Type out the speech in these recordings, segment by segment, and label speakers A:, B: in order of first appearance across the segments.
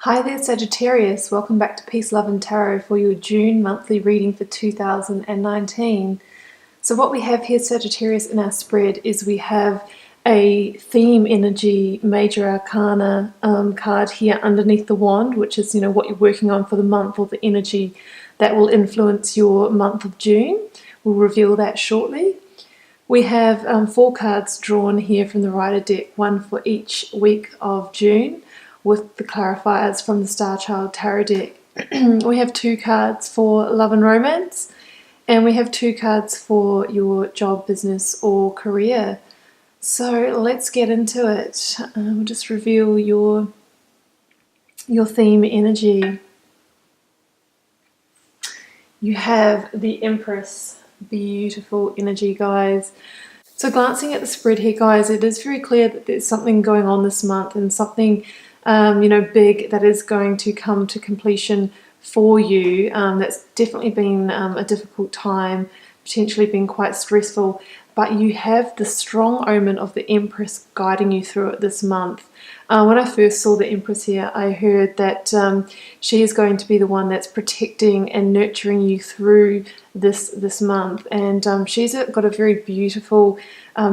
A: Hi there, Sagittarius. Welcome back to Peace, Love and Tarot for your June monthly reading for 2019. So what we have here, Sagittarius, in our spread is we have a theme energy major arcana card here underneath the wand, which is, what you're working on for the month or the energy that will influence your month of June. We'll reveal that shortly. We have 4 cards drawn here from the Rider deck, one for each week of June, with the clarifiers from the Star Child Tarot deck. We have 2 cards for love and romance, and we have 2 cards for your job, business, or career. So let's get into it. We'll just reveal your theme energy. You have the Empress. Beautiful energy, guys. So glancing at the spread here, guys, it is very clear that there's something going on this month and something big that is going to come to completion for you. That's definitely been a difficult time, potentially been quite stressful, but you have the strong omen of the Empress guiding you through it this month. When I first saw the Empress here, I heard that she is going to be the one that's protecting and nurturing you through this month, and she's got a very beautiful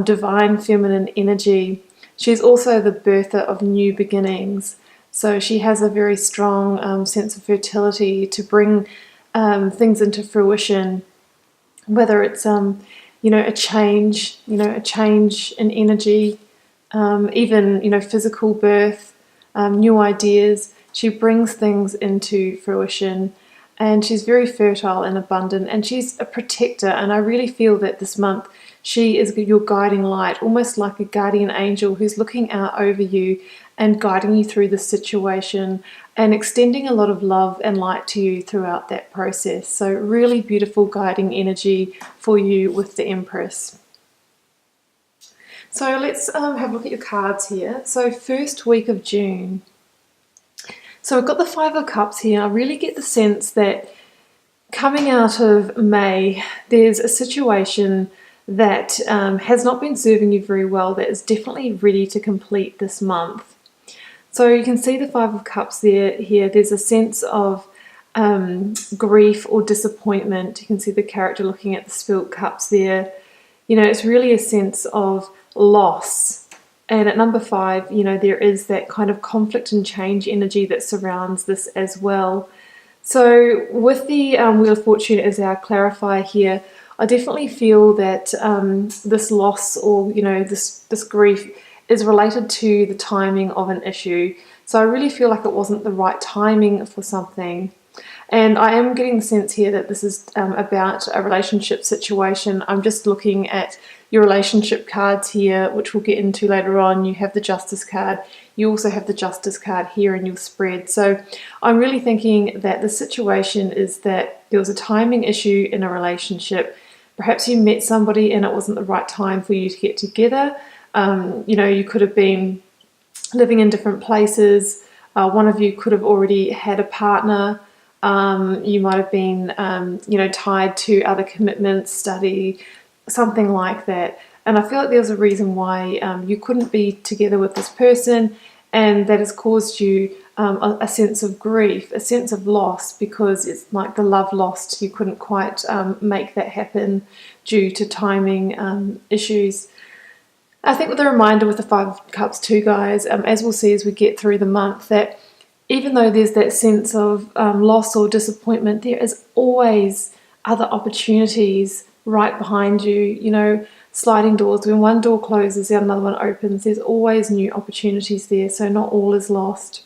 A: divine feminine energy. She's also the birther of new beginnings, so she has a very strong sense of fertility to bring things into fruition, whether it's a change, a change in energy, even physical birth, new ideas. She brings things into fruition, and she's very fertile and abundant, and she's a protector. And I really feel that this month she is your guiding light, almost like a guardian angel who's looking out over you and guiding you through the situation and extending a lot of love and light to you throughout that process. So really beautiful guiding energy for you with the Empress. So let's have a look at your cards here. So first week of June. So I've got the 5 of Cups here. I really get the sense that coming out of May, there's a situation that has not been serving you very well that is definitely ready to complete this month. So you can see the 5 of Cups here. There's a sense of grief or disappointment. You can see the character looking at the spilt cups there. It's really a sense of loss. And at number 5, there is that kind of conflict and change energy that surrounds this as well. So with the Wheel of Fortune as our clarifier here, I definitely feel that this loss or this grief is related to the timing of an issue. So I really feel like it wasn't the right timing for something. And I am getting the sense here that this is about a relationship situation. I'm just looking at your relationship cards here, which we'll get into later on. You have the Justice card. You also have the Justice card here in your spread. So I'm really thinking that the situation is that there was a timing issue in a relationship. Perhaps you met somebody and it wasn't the right time for you to get together. You could have been living in different places. One of you could have already had a partner. You might have been, tied to other commitments, study, something like that. And I feel like there's a reason why you couldn't be together with this person, and that has caused you a sense of grief, a sense of loss, because it's like the love lost. You couldn't quite make that happen due to timing issues. I think with a reminder with the 5 of Cups too, guys, as we'll see as we get through the month, that even though there's that sense of loss or disappointment, there is always other opportunities right behind you, sliding doors. When one door closes, another one opens. There's always new opportunities there, so not all is lost.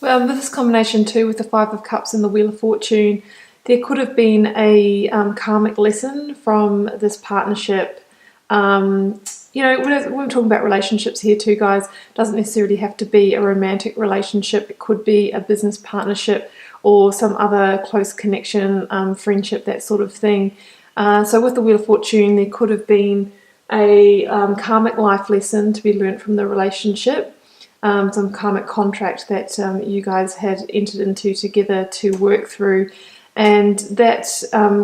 A: Well, with this combination too, with the 5 of Cups and the Wheel of Fortune, there could have been a karmic lesson from this partnership. When we're talking about relationships here too, guys, it doesn't necessarily have to be a romantic relationship. It could be a business partnership or some other close connection, friendship, that sort of thing. So with the Wheel of Fortune, there could have been a karmic life lesson to be learnt from the relationship, some karmic contract that you guys had entered into together to work through, and that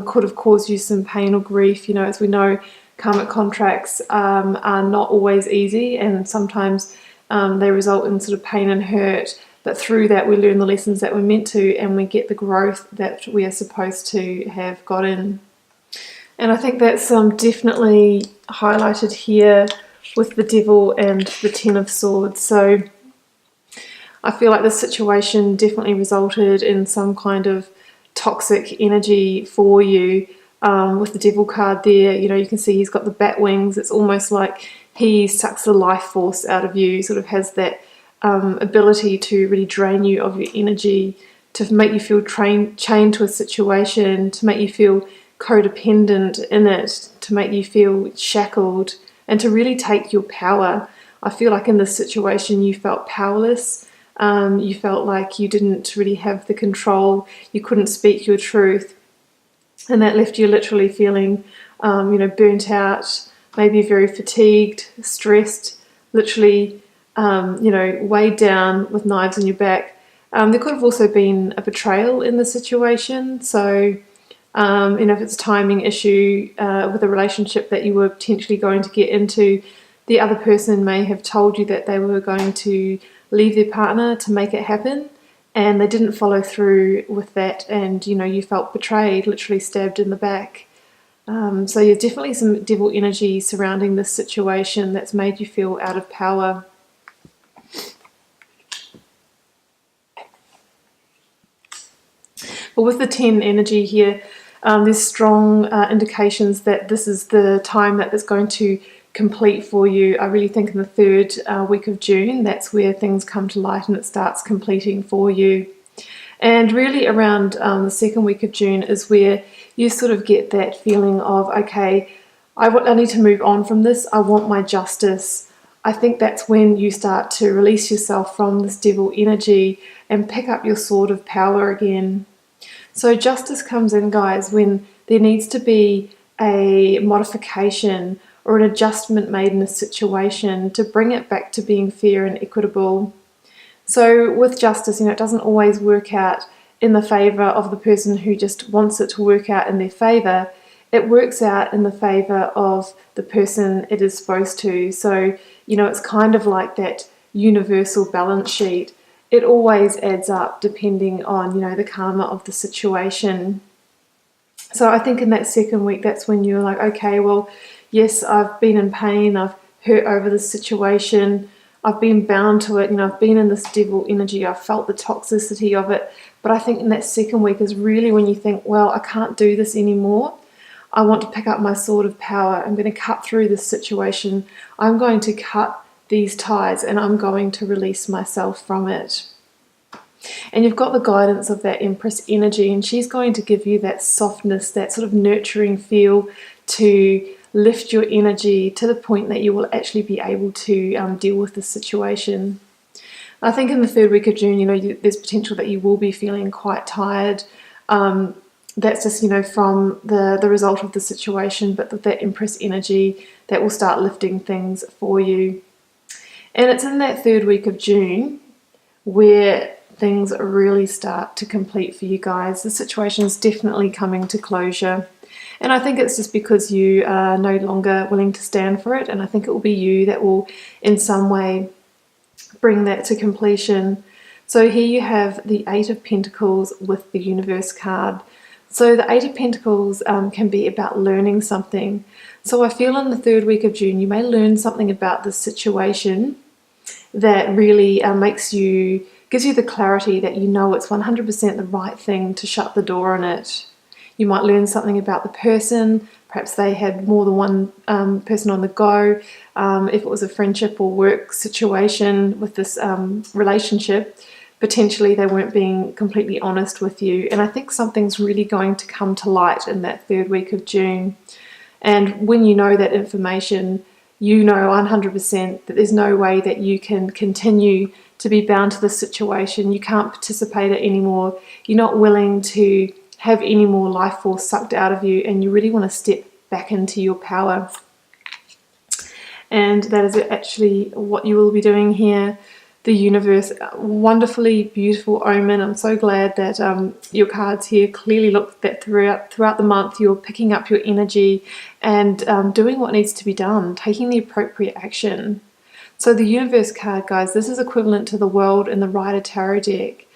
A: could have caused you some pain or grief. As we know, karmic contracts are not always easy, and sometimes they result in sort of pain and hurt. but through that we learn the lessons that we're meant to, and we get the growth that we are supposed to have gotten. And I think that's definitely highlighted here with the Devil and the Ten of Swords. So I feel like this situation definitely resulted in some kind of toxic energy for you. With the Devil card there, you can see he's got the bat wings. It's almost like he sucks the life force out of you, sort of has that ability to really drain you of your energy, to make you feel chained to a situation, to make you feel codependent in it, to make you feel shackled, and to really take your power. I feel like in this situation you felt powerless. You felt like you didn't really have the control. You couldn't speak your truth. And that left you literally feeling, burnt out, maybe very fatigued, stressed, literally, weighed down with knives in your back. There could have also been a betrayal in the situation. So, if it's a timing issue with a relationship that you were potentially going to get into, the other person may have told you that they were going to leave their partner to make it happen, and they didn't follow through with that, and you felt betrayed, literally stabbed in the back. So yeah, definitely some Devil energy surrounding this situation that's made you feel out of power. But with the 10 energy here, there's strong indications that this is the time that it's going to complete for you. I really think in the third week of June, that's where things come to light and it starts completing for you. And really around the second week of June is where you sort of get that feeling of, okay, I need to move on from this. I want my justice. I think that's when you start to release yourself from this Devil energy and pick up your sword of power again. So justice comes in, guys, when there needs to be a modification or an adjustment made in a situation to bring it back to being fair and equitable. So with justice, it doesn't always work out in the favour of the person who just wants it to work out in their favour. It works out in the favour of the person it is supposed to. So, it's kind of like that universal balance sheet. It always adds up depending on, the karma of the situation. So I think in that second week, that's when you're like, okay, well, yes, I've been in pain, I've hurt over this situation, I've been bound to it, I've been in this Devil energy, I've felt the toxicity of it. But I think in that second week is really when you think, well, I can't do this anymore. I want to pick up my sword of power. I'm going to cut through this situation. I'm going to cut these ties and I'm going to release myself from it. And you've got the guidance of that Empress energy, and she's going to give you that softness, that sort of nurturing feel to lift your energy to the point that you will actually be able to deal with the situation. I think in the third week of June, there's potential that you will be feeling quite tired. That's just, from the result of the situation, but with that Empress energy, that will start lifting things for you. And it's in that third week of June where things really start to complete for you guys. The situation is definitely coming to closure. And I think it's just because you are no longer willing to stand for it. And I think it will be you that will in some way bring that to completion. So here you have the Eight of Pentacles with the Universe card. So the Eight of Pentacles can be about learning something. So I feel in the third week of June, you may learn something about this situation that really gives you the clarity that it's 100% the right thing to shut the door on it. You might learn something about the person. Perhaps they had more than one person on the go. If it was a friendship or work situation with this relationship, potentially they weren't being completely honest with you. And I think something's really going to come to light in that third week of June. And when you know that information, 100% that there's no way that you can continue to be bound to this situation. You can't participate it anymore. You're not willing to have any more life force sucked out of you, and you really want to step back into your power. And that is actually what you will be doing here. The Universe, wonderfully beautiful omen. I'm so glad that your cards here clearly look that throughout the month you're picking up your energy and doing what needs to be done, taking the appropriate action. So the Universe card, guys, this is equivalent to the World in the Rider Tarot deck,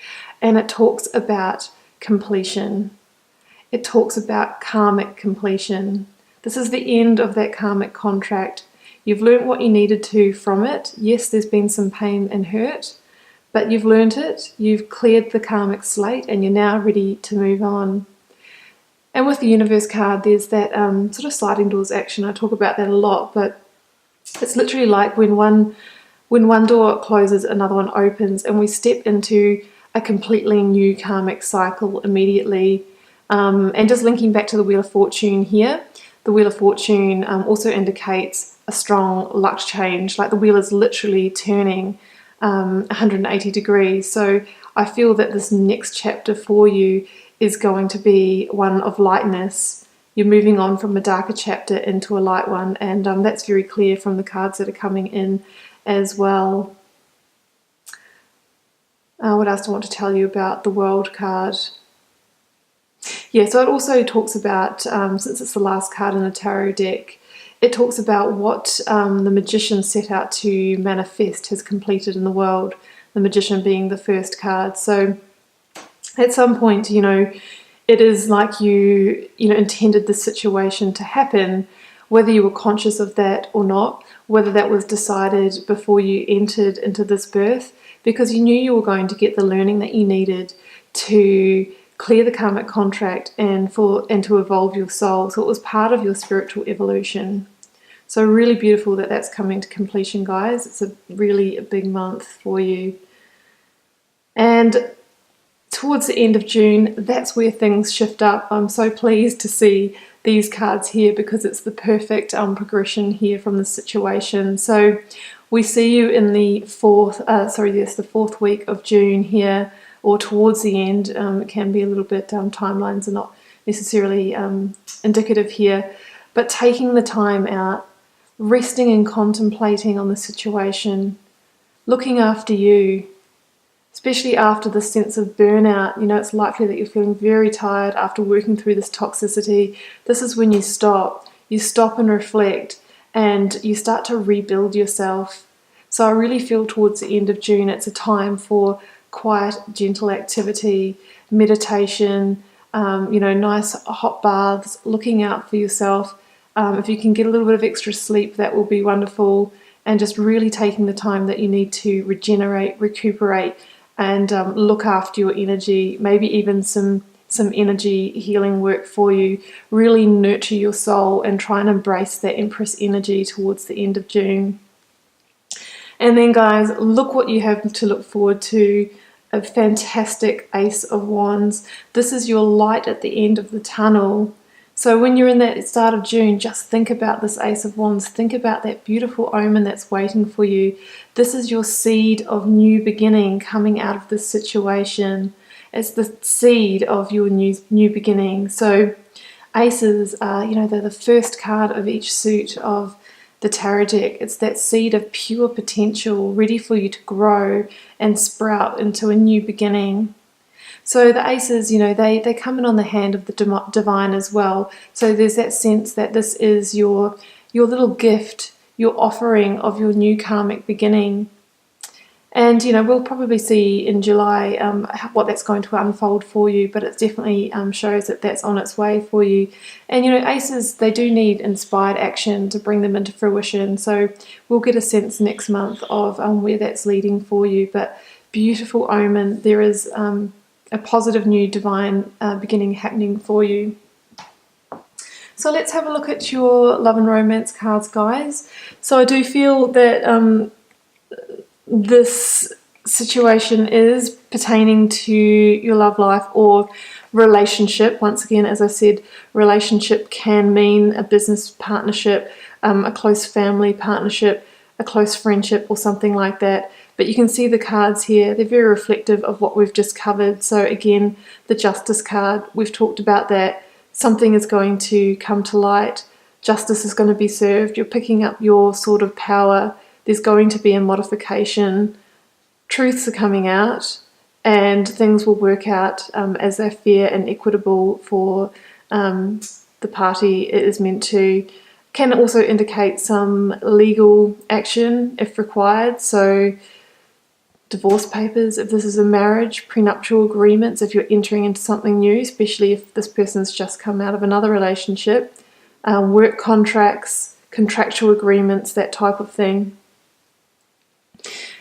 A: and it talks about completion. It talks about karmic completion. This is the end of that karmic contract. You've learned what you needed to from it. Yes, there's been some pain and hurt, but you've learned it. You've cleared the karmic slate, and you're now ready to move on. And with the Universe card, there's that sort of sliding doors action. I talk about that a lot, but it's literally like when one door closes, another one opens, and we step into a completely new karmic cycle immediately. And just linking back to the Wheel of Fortune here, the Wheel of Fortune also indicates a strong luck change. Like the wheel is literally turning 180 degrees. So I feel that this next chapter for you is going to be one of lightness. You're moving on from a darker chapter into a light one, and that's very clear from the cards that are coming in as well. What else do I want to tell you about the World card? Yeah, so it also talks about, since it's the last card in the tarot deck, it talks about what the Magician set out to manifest has completed in the world, the Magician being the first card. So at some point, it is like you intended the situation to happen, whether you were conscious of that or not, whether that was decided before you entered into this birth, because you knew you were going to get the learning that you needed to clear the karmic contract and to evolve your soul. So it was part of your spiritual evolution. So really beautiful that that's coming to completion, guys. It's a really big month for you. And towards the end of June, that's where things shift up. I'm so pleased to see these cards here because it's the perfect progression here from the situation. So we see you in the the fourth week of June here, or towards the end. It can be a little bit, timelines are not necessarily indicative here, but taking the time out, resting and contemplating on the situation, looking after you, especially after the sense of burnout. It's likely that you're feeling very tired after working through this toxicity. This is when you stop and reflect, and you start to rebuild yourself. So I really feel towards the end of June, it's a time for quiet, gentle activity, meditation, nice hot baths, looking out for yourself. If you can get a little bit of extra sleep, that will be wonderful, and just really taking the time that you need to regenerate, recuperate, and look after your energy, maybe even some energy healing work for you. Really nurture your soul and try and embrace that Empress energy towards the end of June. And then, guys, look what you have to look forward to. A fantastic Ace of Wands. This is your light at the end of the tunnel. So when you're in that start of June, just think about this Ace of Wands. Think about that beautiful omen that's waiting for you. This is your seed of new beginning coming out of this situation. It's the seed of your new beginning. So aces are, they're the first card of each suit of the tarot deck. It's that seed of pure potential ready for you to grow and sprout into a new beginning. So the aces, they come in on the hand of the divine as well. So there's that sense that this is your little gift, your offering of your new karmic beginning. And, we'll probably see in July what that's going to unfold for you, but it definitely shows that that's on its way for you. And, aces, they do need inspired action to bring them into fruition. So we'll get a sense next month of where that's leading for you. But beautiful omen. There is a positive new divine beginning happening for you. So let's have a look at your love and romance cards, guys. So I do feel that this situation is pertaining to your love life or relationship. Once again, as I said, relationship can mean a business partnership, a close family partnership, a close friendship, or something like that. But you can see the cards here, they're very reflective of what we've just covered. So again, the Justice card, we've talked about that. Something is going to come to light. Justice is going to be served. You're picking up your sword of power. There's going to be a modification. Truths are coming out, and things will work out as they're fair and equitable for the party it is meant to. Can also indicate some legal action if required, so divorce papers if this is a marriage, prenuptial agreements if you're entering into something new, especially if this person's just come out of another relationship, work contracts, contractual agreements, that type of thing.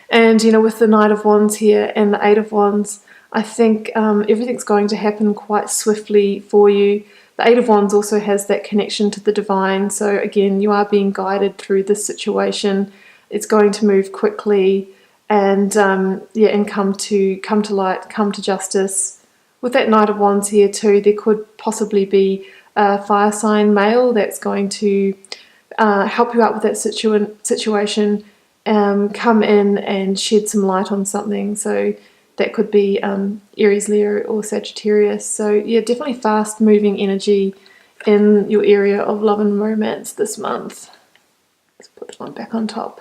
A: And, you know, with the Knight of Wands here and the Eight of Wands, I think everything's going to happen quite swiftly for you. The Eight of Wands also has that connection to the divine. So again, you are being guided through this situation. It's going to move quickly and and come to light, come to justice. With that Knight of Wands here too, there could possibly be a fire sign male that's going to help you out with that situation. Come in and shed some light on something. So that could be Aries, Leo or Sagittarius. So yeah, definitely fast moving energy in your area of love and romance this month. Let's put that one back on top.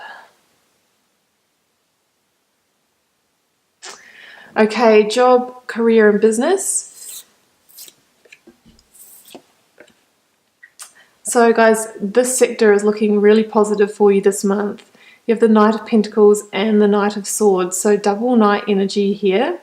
A: Okay, job, career and business. So guys, this sector is looking really positive for you this month. You have the Knight of Pentacles and the Knight of Swords, so double Knight energy here.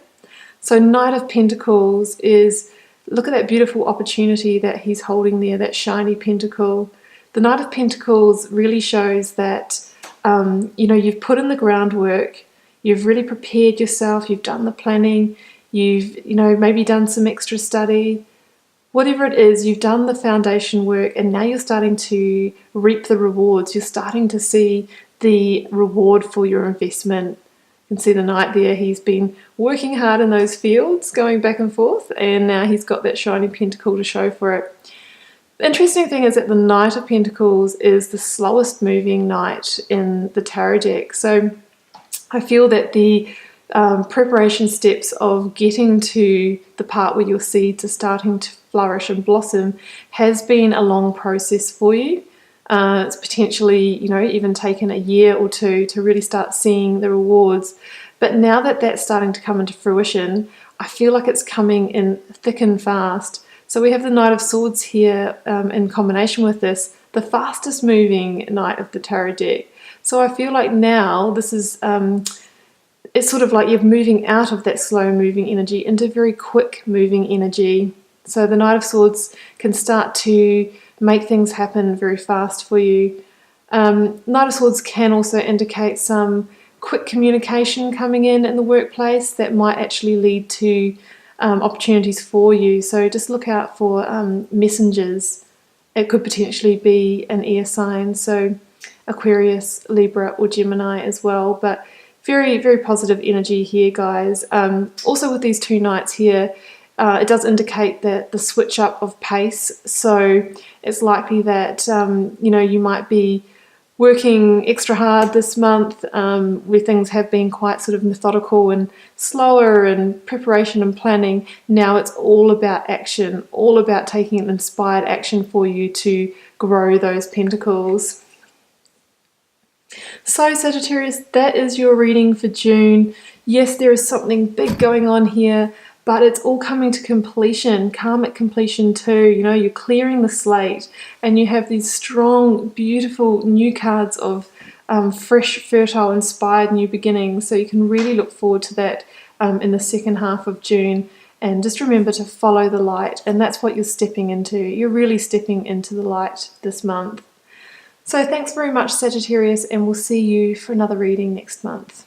A: So Knight of Pentacles is, look at that beautiful opportunity that he's holding there, that shiny pentacle. The Knight of Pentacles really shows that, you know, you've put in the groundwork, you've really prepared yourself, you've done the planning, you've, you know, maybe done some extra study. Whatever it is, you've done the foundation work and now you're starting to reap the rewards. You're starting to see the reward for your investment. You can see the Knight there, he's been working hard in those fields, going back and forth, and now he's got that shiny pentacle to show for it. The interesting thing is that the Knight of Pentacles is the slowest moving knight in the tarot deck. So I feel that the preparation steps of getting to the part where your seeds are starting to flourish and blossom has been a long process for you. It's potentially, you know, even taken a year or two to really start seeing the rewards. But now that that's starting to come into fruition, I feel like it's coming in thick and fast. So we have the Knight of Swords here in combination with this, the fastest moving knight of the tarot deck. So I feel like now this is, it's sort of like you're moving out of that slow moving energy into very quick moving energy. So the Knight of Swords can start to make things happen very fast for you. Knight of Swords can also indicate some quick communication coming in the workplace that might actually lead to opportunities for you. So just look out for messengers. It could potentially be an air sign, so Aquarius, Libra or Gemini as well, but very, very positive energy here, guys. Also with these two knights here, it does indicate that the switch up of pace, so it's likely that you know, you might be working extra hard this month where things have been quite sort of methodical and slower and preparation and planning. Now it's all about action, all about taking an inspired action for you to grow those pentacles. So Sagittarius, that is your reading for June. Yes, there is something big going on here, but it's all coming to completion, karmic completion too. You know, you're clearing the slate and you have these strong, beautiful new cards of fresh, fertile, inspired new beginnings. So you can really look forward to that in the second half of June. And just remember to follow the light, and that's what you're stepping into. You're really stepping into the light this month. So thanks very much, Sagittarius, and we'll see you for another reading next month.